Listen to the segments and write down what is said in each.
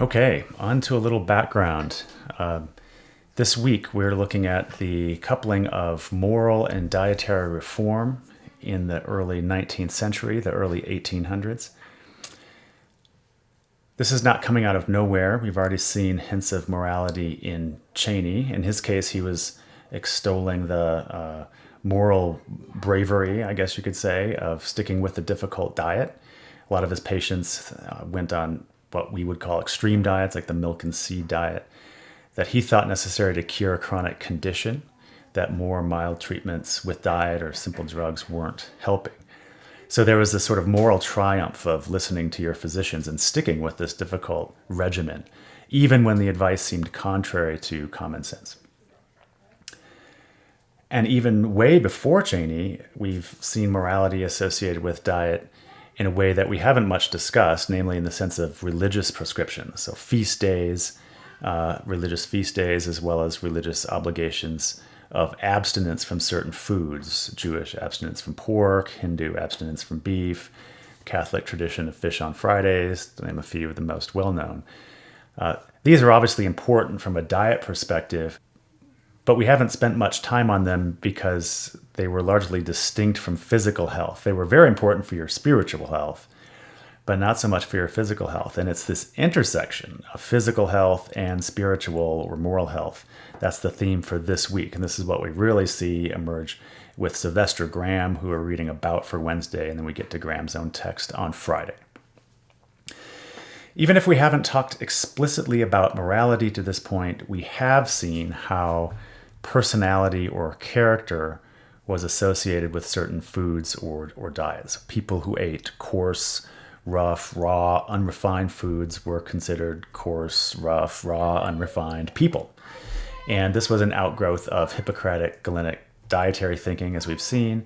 Okay, on to a little background. This week we're looking at the coupling of moral and dietary reform in the early 19th century, the early 1800s. This is not coming out of nowhere. We've already seen hints of morality in Cheney. In his case, he was extolling the moral bravery, I guess you could say, of sticking with a difficult diet. A lot of his patients went on what we would call extreme diets, like the milk and seed diet, that he thought necessary to cure a chronic condition, that more mild treatments with diet or simple drugs weren't helping. So there was this sort of moral triumph of listening to your physicians and sticking with this difficult regimen, even when the advice seemed contrary to common sense. And even way before Cheney, we've seen morality associated with diet in a way that we haven't much discussed, namely in the sense of religious prescriptions. So feast days, religious feast days, as well as religious obligations of abstinence from certain foods, Jewish abstinence from pork, Hindu abstinence from beef, Catholic tradition of fish on Fridays, to name a few of the most well-known. These are obviously important from a diet perspective, but we haven't spent much time on them because they were largely distinct from physical health. They were very important for your spiritual health, but not so much for your physical health. And it's this intersection of physical health and spiritual or moral health. That's the theme for this week. And this is what we really see emerge with Sylvester Graham, who we're reading about for Wednesday, and then we get to Graham's own text on Friday. Even if we haven't talked explicitly about morality to this point, we have seen how personality or character was associated with certain foods or diets. People who ate coarse, rough, raw, unrefined foods were considered coarse, rough, raw, unrefined people. And this was an outgrowth of Hippocratic Galenic dietary thinking, as we've seen.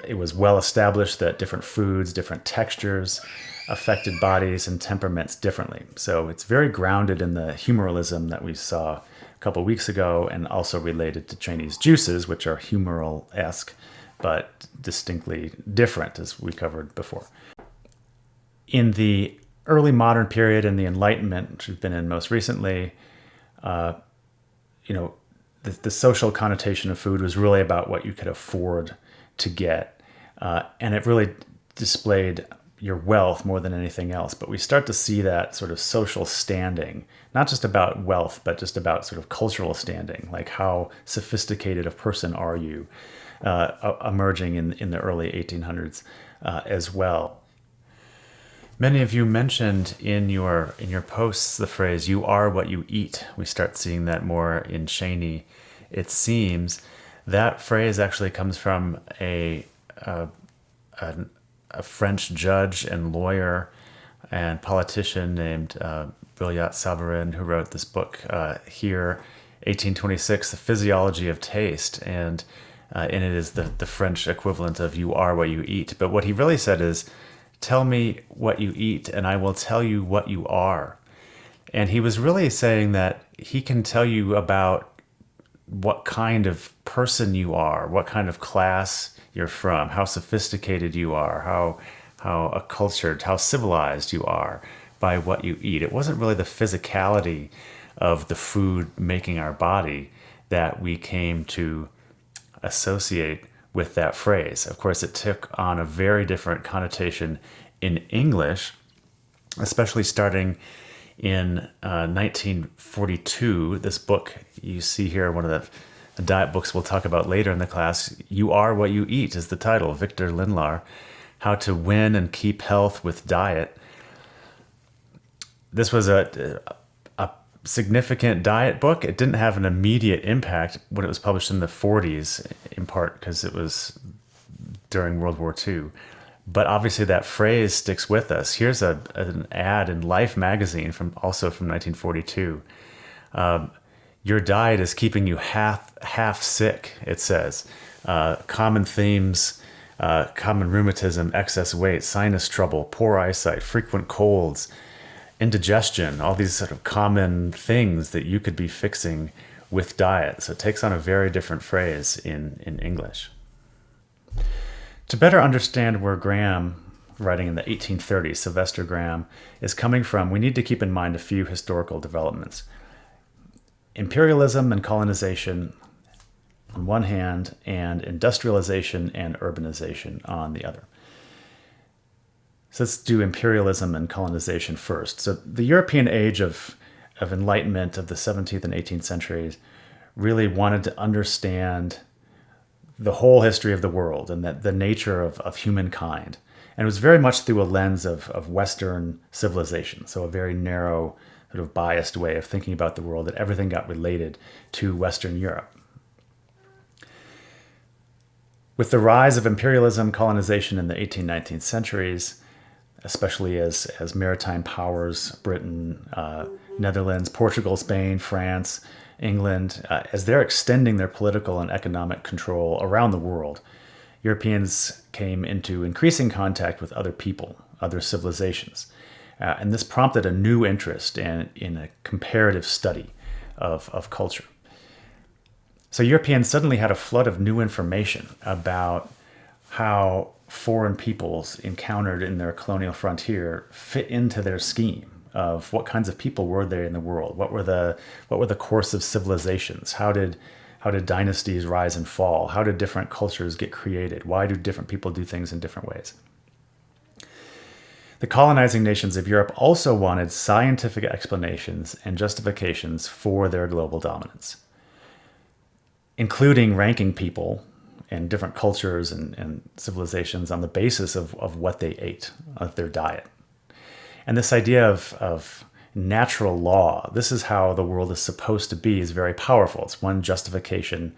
It was well established that different foods, different textures affected bodies and temperaments differently. So it's very grounded in the humorism that we saw a couple weeks ago, and also related to Cheney's juices, which are humoral-esque, but distinctly different, as we covered before. In the early modern period and the Enlightenment, which we've been in most recently, the social connotation of food was really about what you could afford to get. And it really displayed your wealth more than anything else. But we start to see that sort of social standing, not just about wealth, but just about sort of cultural standing, like how sophisticated a person are you, emerging in the early 1800s as well. Many of you mentioned in your posts the phrase, "you are what you eat." We start seeing that more in Cheney. It seems that phrase actually comes from a French judge and lawyer and politician named Brillat-Savarin, who wrote this book here, 1826, The Physiology of Taste. And in it is the French equivalent of "you are what you eat." But what he really said is, "Tell me what you eat, and I will tell you what you are." And he was really saying that he can tell you about what kind of person you are, what kind of class you're from, how sophisticated you are, how accultured, how civilized you are by what you eat. It wasn't really the physicality of the food making our body that we came to associate with that phrase. Of course, it took on a very different connotation in English, especially starting in 1942. This book you see here, one of the diet books we'll talk about later in the class, "You Are What You Eat" is the title, Victor Lindlar, How to Win and Keep Health with Diet. This was a significant diet book. It didn't have an immediate impact when it was published in the 40s, in part because it was during World War II. But obviously that phrase sticks with us. Here's an ad in Life magazine also from 1942. "Your diet is keeping you half sick," it says. Common themes, common rheumatism, excess weight, sinus trouble, poor eyesight, frequent colds, indigestion, all these sort of common things that you could be fixing with diet. So it takes on a very different phrase in English. To better understand where Graham writing in the 1830s, Sylvester Graham, is coming from, we need to keep in mind a few historical developments. Imperialism and colonization on one hand, and industrialization and urbanization on the other. So let's do imperialism and colonization first. So the European age of enlightenment of the 17th and 18th centuries really wanted to understand the whole history of the world and that the nature of humankind. And it was very much through a lens of Western civilization, so a very narrow, sort of biased way of thinking about the world, that everything got related to Western Europe. With the rise of imperialism, colonization in the 18th, 19th centuries, especially as maritime powers, Britain, Netherlands, Portugal, Spain, France, England, as they're extending their political and economic control around the world, Europeans came into increasing contact with other people, other civilizations. And this prompted a new interest in a comparative study of culture. So Europeans suddenly had a flood of new information about how foreign peoples encountered in their colonial frontier fit into their scheme of what kinds of people were there in the world, what were the course of civilizations, how did dynasties rise and fall, how did different cultures get created, why do different people do things in different ways. The colonizing nations of Europe also wanted scientific explanations and justifications for their global dominance, including ranking people and different cultures and civilizations on the basis of what they ate, of their diet. And this idea of natural law, this is how the world is supposed to be, is very powerful. It's one justification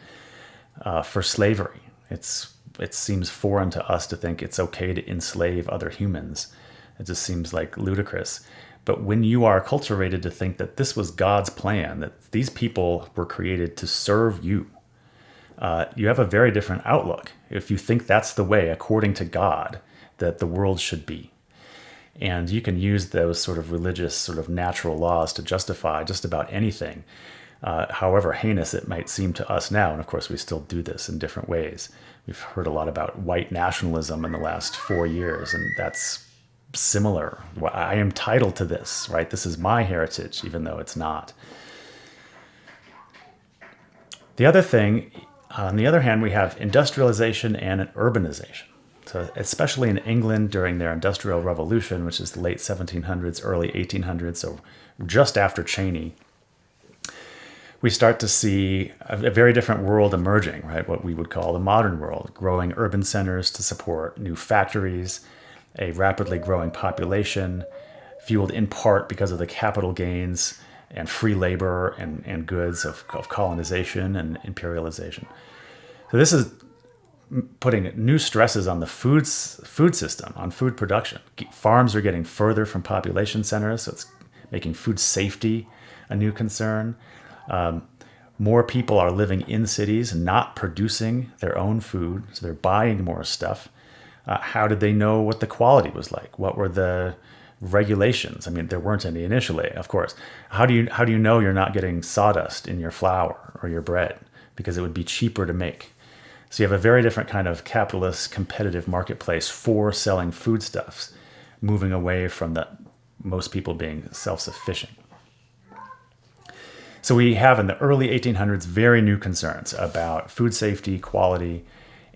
for slavery. It seems foreign to us to think it's okay to enslave other humans. It just seems like ludicrous. But when you are acculturated to think that this was God's plan, that these people were created to serve you, you have a very different outlook if you think that's the way, according to God, that the world should be. And you can use those sort of religious, sort of natural laws to justify just about anything, however heinous it might seem to us now. And of course, we still do this in different ways. We've heard a lot about white nationalism in the last 4 years, and that's similar. I am entitled to this, right? This is my heritage, even though it's not. The other thing, on the other hand, we have industrialization and urbanization. So especially in England during their Industrial Revolution, which is the late 1700s, early 1800s, so just after Cheney, we start to see a very different world emerging, right? What we would call the modern world, growing urban centers to support new factories, a rapidly growing population, fueled in part because of the capital gains and free labor and goods of colonization and imperialization. So this is putting new stresses on the food system, on food production. Farms are getting further from population centers, so it's making food safety a new concern. More people are living in cities and not producing their own food, so they're buying more stuff. How did they know what the quality was like? What were the regulations? I mean, there weren't any initially, of course. How do you know you're not getting sawdust in your flour or your bread? Because it would be cheaper to make. So you have a very different kind of capitalist competitive marketplace for selling foodstuffs, moving away from most people being self-sufficient. So we have in the early 1800s very new concerns about food safety, quality,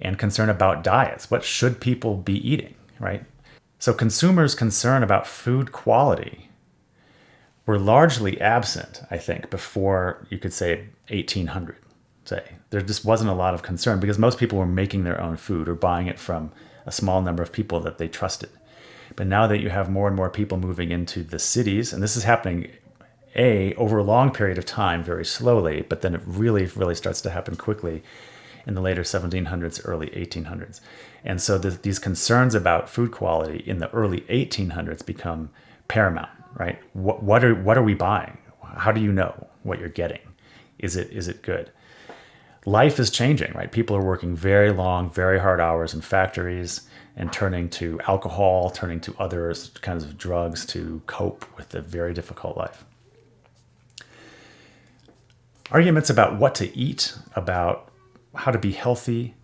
and concern about diets. What should people be eating, right? So consumers' concern about food quality were largely absent, I think, before you could say 1800. There just wasn't a lot of concern because most people were making their own food or buying it from a small number of people that they trusted. But now that you have more and more people moving into the cities, and this is happening over a long period of time, very slowly, but then it really, really starts to happen quickly in the later 1700s, early 1800s. And so these concerns about food quality in the early 1800s become paramount, right? What are we buying? How do you know what you're getting? Is it good? Life is changing, right? People are working very long, very hard hours in factories and turning to alcohol, turning to other kinds of drugs to cope with a very difficult life. Arguments about what to eat, about how to be healthy,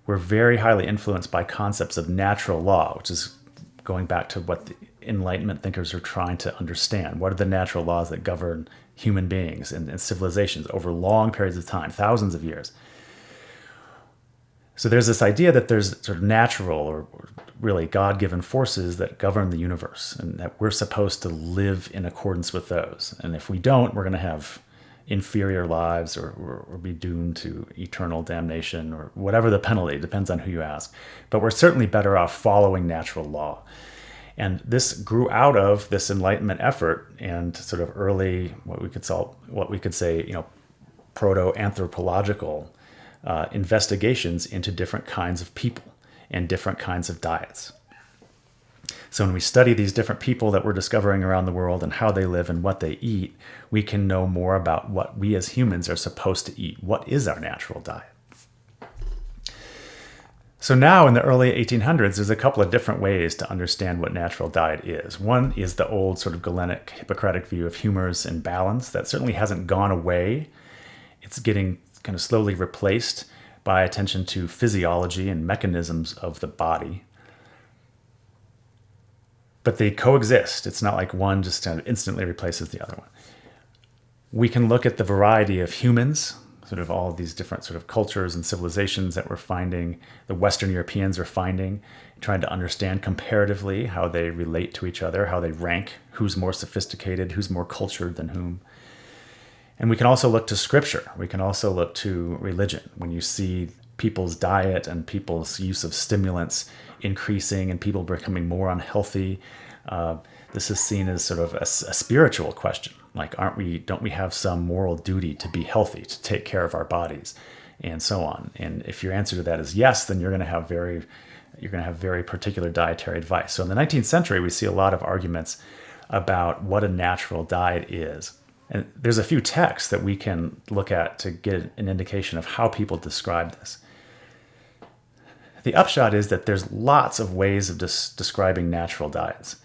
were very highly influenced by concepts of natural law, which is going back to what the Enlightenment thinkers are trying to understand. What are the natural laws that govern human beings and civilizations over long periods of time, thousands of years? So there's this idea that there's sort of natural or really God-given forces that govern the universe, and that we're supposed to live in accordance with those. And if we don't, we're going to have inferior lives or be doomed to eternal damnation or whatever the penalty, depends on who you ask. But we're certainly better off following natural law. And this grew out of this Enlightenment effort and sort of early, what we could say, proto-anthropological investigations into different kinds of people and different kinds of diets. So when we study these different people that we're discovering around the world and how they live and what they eat, we can know more about what we as humans are supposed to eat. What is our natural diet? So now in the early 1800s, there's a couple of different ways to understand what natural diet is. One is the old sort of Galenic, Hippocratic view of humors and balance. That certainly hasn't gone away. It's getting kind of slowly replaced by attention to physiology and mechanisms of the body. But they coexist. It's not like one just kind of instantly replaces the other one. We can look at the variety of humans, sort of all of these different sort of cultures and civilizations that we're finding, the Western Europeans are finding, trying to understand comparatively how they relate to each other, how they rank, who's more sophisticated, who's more cultured than whom. And we can also look to scripture. We can also look to religion. When you see people's diet and people's use of stimulants increasing and people becoming more unhealthy, this is seen as sort of a spiritual question. Like, don't we have some moral duty to be healthy, to take care of our bodies, and so on? And if your answer to that is yes, then you're going to have very particular dietary advice. So in the 19th century, we see a lot of arguments about what a natural diet is. And there's a few texts that we can look at to get an indication of how people describe this. The upshot is that there's lots of ways of describing natural diets.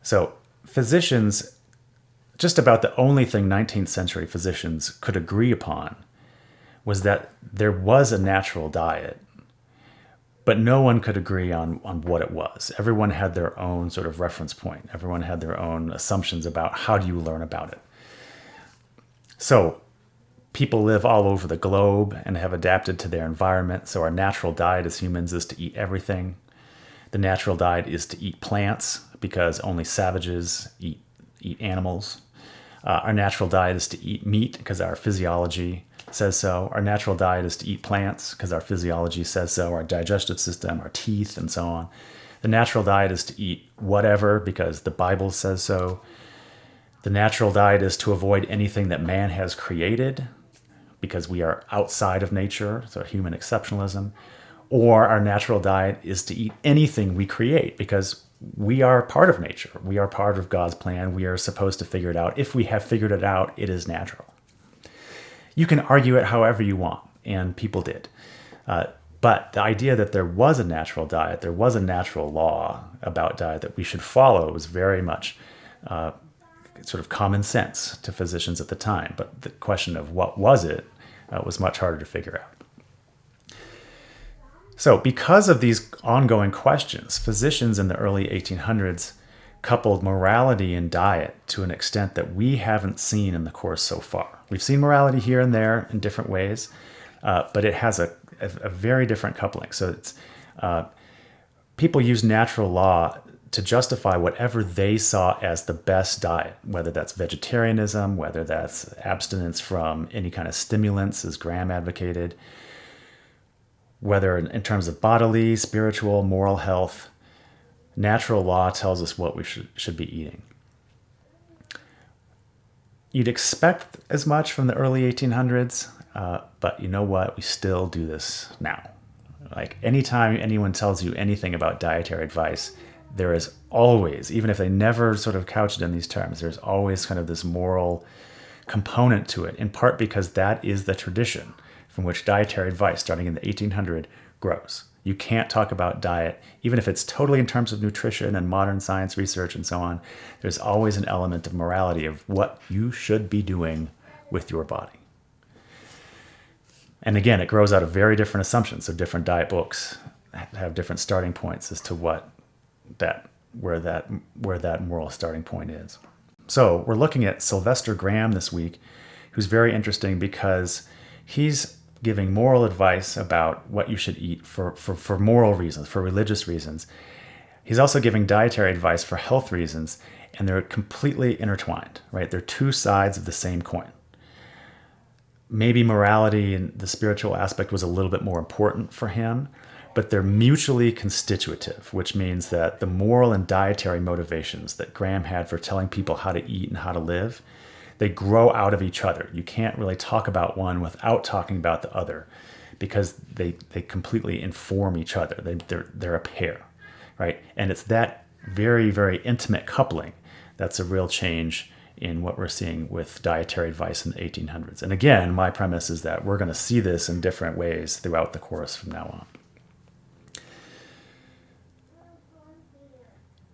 So physicians, just about the only thing 19th century physicians could agree upon was that there was a natural diet, but no one could agree on what it was. Everyone had their own sort of reference point. Everyone had their own assumptions about how do you learn about it. So people live all over the globe and have adapted to their environment. So our natural diet as humans is to eat everything. The natural diet is to eat plants because only savages eat animals. Our natural diet is to eat meat because our physiology says so. Our natural diet is to eat plants because our physiology says so, our digestive system, our teeth, and so on. The natural diet is to eat whatever because the Bible says so. The natural diet is to avoid anything that man has created because we are outside of nature, so human exceptionalism. Or our natural diet is to eat anything we create because we are part of nature. We are part of God's plan. We are supposed to figure it out. If we have figured it out, it is natural. You can argue it however you want, and people did. But the idea that there was a natural diet, there was a natural law about diet that we should follow was very much sort of common sense to physicians at the time. But the question of what was it was much harder to figure out. So because of these ongoing questions, physicians in the early 1800s coupled morality and diet to an extent that we haven't seen in the course so far. We've seen morality here and there in different ways, but it has a very different coupling. So it's people use natural law to justify whatever they saw as the best diet, whether that's vegetarianism, whether that's abstinence from any kind of stimulants, as Graham advocated, whether in terms of bodily, spiritual, moral health. Natural law tells us what we should be eating. You'd expect as much from the early 1800s, but you know what? We still do this now. Like anytime anyone tells you anything about dietary advice, there is always, even if they never sort of couch it in these terms, there's always kind of this moral component to it, in part because that is the tradition from which dietary advice, starting in the 1800s, grows. You can't talk about diet, even if it's totally in terms of nutrition and modern science research and so on. There's always an element of morality of what you should be doing with your body. And again, it grows out of very different assumptions. So different diet books have different starting points as to what that where that moral starting point is. So we're looking at Sylvester Graham this week, who's very interesting because he's giving moral advice about what you should eat for moral reasons, for religious reasons. He's also giving dietary advice for health reasons, and they're completely intertwined, right? They're two sides of the same coin. Maybe morality and the spiritual aspect was a little bit more important for him, but they're mutually constitutive, which means that the moral and dietary motivations that Graham had for telling people how to eat and how to live, they grow out of each other. You can't really talk about one without talking about the other because they completely inform each other. They're a pair, right? And it's that very, very intimate coupling that's a real change in what we're seeing with dietary advice in the 1800s. And again, my premise is that we're going to see this in different ways throughout the course from now on.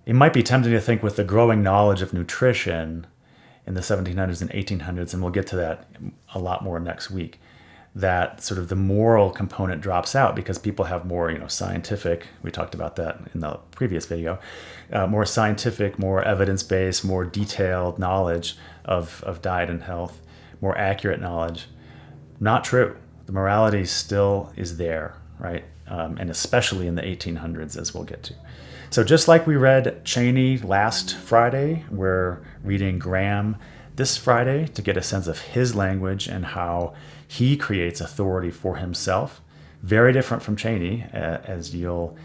It might be tempting to think with the growing knowledge of nutrition in the 1700s and 1800s, and we'll get to that a lot more next week, that sort of the moral component drops out because people have more, scientific, we talked about that in the previous video, more scientific, more evidence-based, more detailed knowledge of diet and health, more accurate knowledge. Not true. The morality still is there, right? And especially in the 1800s, as we'll get to. So just like we read Cheney last Friday, we're reading Graham this Friday to get a sense of his language and how he creates authority for himself. Very different from Cheney, as you'll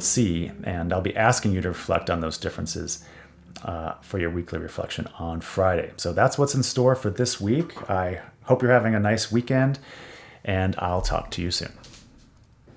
see. And I'll be asking you to reflect on those differences for your weekly reflection on Friday. So that's what's in store for this week. I hope you're having a nice weekend, and I'll talk to you soon.